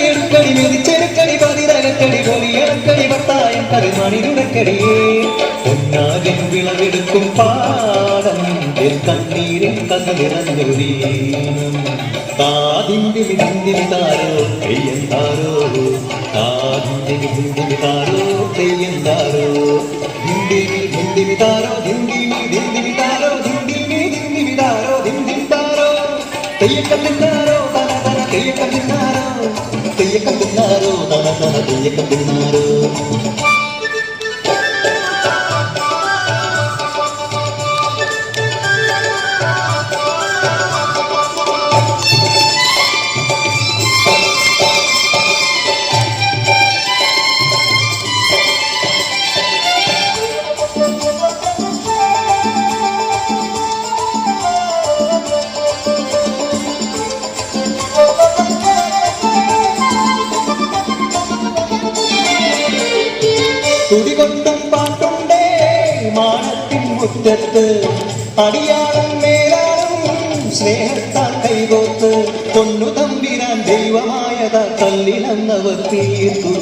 എടുക്കടി മെതിച്ചെടുക്കടി പതിരകക്കടി പൊലിയടക്കടി പത്തായം കരുമണിരുടക്കടിയേ പൊന്നാകൻ വിളവെടുക്കും പാടം കണ്ണീരിൽ കഥനിറഞ്ഞൊരീണം കാതിന്റെ വിധിന്തിരിതാരോ തെയ്യന്താരോ കാതിന്റെ വിധിന്തിരിതാരോ തെയ്യന്താരോ ഹിന്ദിവിതാരോ ഹിന്ദിവിതാരോ ഹിന്ദിവിതാരോ ഹിന്ദിവിതാരോ തെയ്യക്കത്തിന്നാരോ തന തന തെയ്യക്കത്തിന്നാരോ തെയ്യക്കത്തിന്നാരോ തന തന തെയ്യക്കത്തിന്നാരോ തുടികൊട്ടും പാട്ടുണ്ടേ മാനത്തിൻ മുറ്റത്ത് അടിയാളും മേലാളും സ്നേഹത്താൽ കൈകോത്ത് പൊന്നു തമ്പിരാൻ ദൈവമായത കല്ലിലന്നവർ തീർത്തു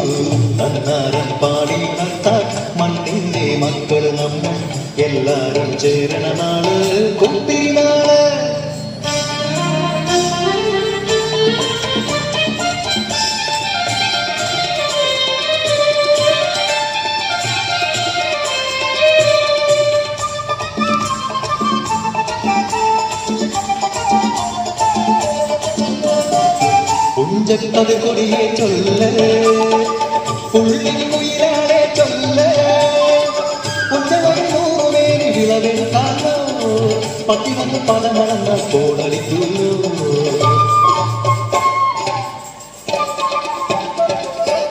തന്നാരം പാടി ഉണർത്താൻ മണ്ണിന്റെ മക്കൾ നമ്മൾ എല്ലാരും ചേരണ നാള് കുത്തിനാള് പുഞ്ചത്തത് കൊടിയെ ചൊല്ല് പുള്ളിൻ ഉയരാളെ ചൊല്ല് പുഞ്ചവന്നൂറുമേനി വിളവെടുക്കാനോ പത്തിവന്ന് പദമളന്ന കോടലിക്കുന്നു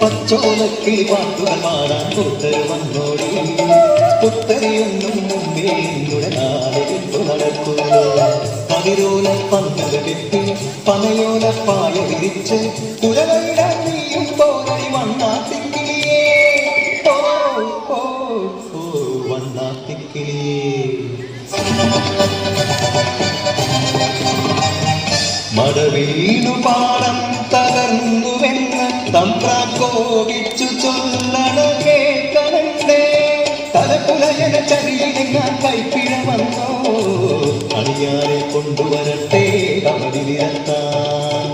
പച്ചോലക്കിളി പാട്ടുകൾ പാടാൻ കൂട്ട് വന്നോടി പുത്തരിയൊന്നും മുമ്പേ നിന്നുടെ നാടെടുത്തു നടക്കുന്നു പതിരോല പന്തൽ കെട്ടി പനയോല പായ വിരിച്ച് കുരവയിടാൻ നീയും പോരടി വണ്ണാത്തിക്കിളിയേ ഓ ഓ ഓ വണ്ണാത്തിക്കിളിയേ മടവീണു പാടം തകർന്നുവെന്ന് തമ്പ്രാൻ കോപിച്ചു ചൊല്ലണ കേൾക്കണേ തലപ്പുലയന ചരിയിലെങ്ങാൻ കൈപ്പിഴ വന്നോ അണിയാരെ കൊണ്ടുവരട്ടെ അവധി നിരത്താൻ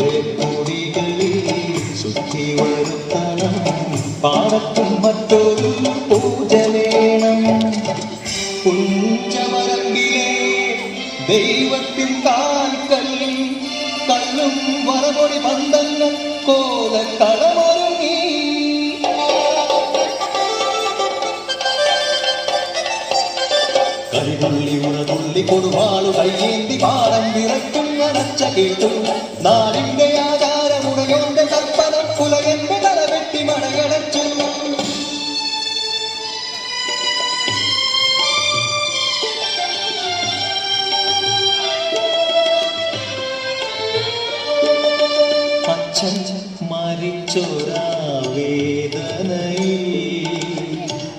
പുലയക്കൂടികളിൽ ശുദ്ധി വരുത്തണം പാടത്തും മറ്റൊരു പൂജ വേണം പുഞ്ചമരമ്പിലെ ദൈവത്തിൻ കാൽക്കല്ലിൽ കല്ലും വറപൊടി പന്തങ്ങൾ കോലക്കളമൊരുങ്ങി കരിതുള്ളി ഉറതുള്ളി കൊടുവാളു കയ്യേന്തി പാടം വിറയ്ക്കും അടച്ച കേട്ടു നാടിന്റെ ആചാരമുടയോന്റെ കൽപ്പന പുലയന്റെ തലവെട്ടി മടയടച്ചു അച്ഛൻ മരിച്ചൊരാ വേദനയിൽ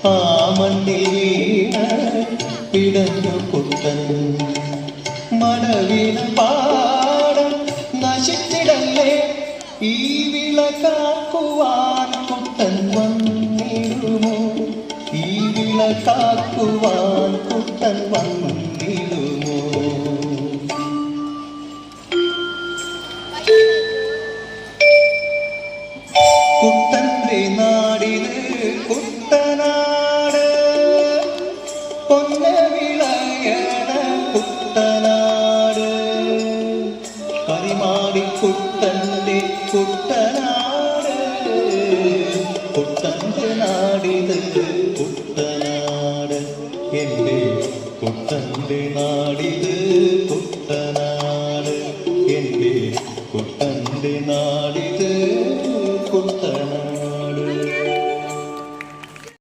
ആ മണ്ണിൽ വീണ പിടഞ്ഞു കുട്ടൻ മടവിന പാടം നശിച്ചിടല്ലേ ഈ വിള കാക്കുവാൻ കുട്ടൻ വന്നിടുമോ ഈ വിള കാക്കുവാൻ കുട്ടൻ വന്നിടുമോ കുട്ടന്റെ നാടിന് കുട്ടനാട് പൊന്ന വിളയണ കുട്ടനാട് കരിമാടി കുട്ടന്റെ കുട്ടനാട് കുട്ടന്റെ നാടിന് കുട്ടനാട് എന്റെ കുട്ടന്റെ നാടിന് കുട്ടനാട്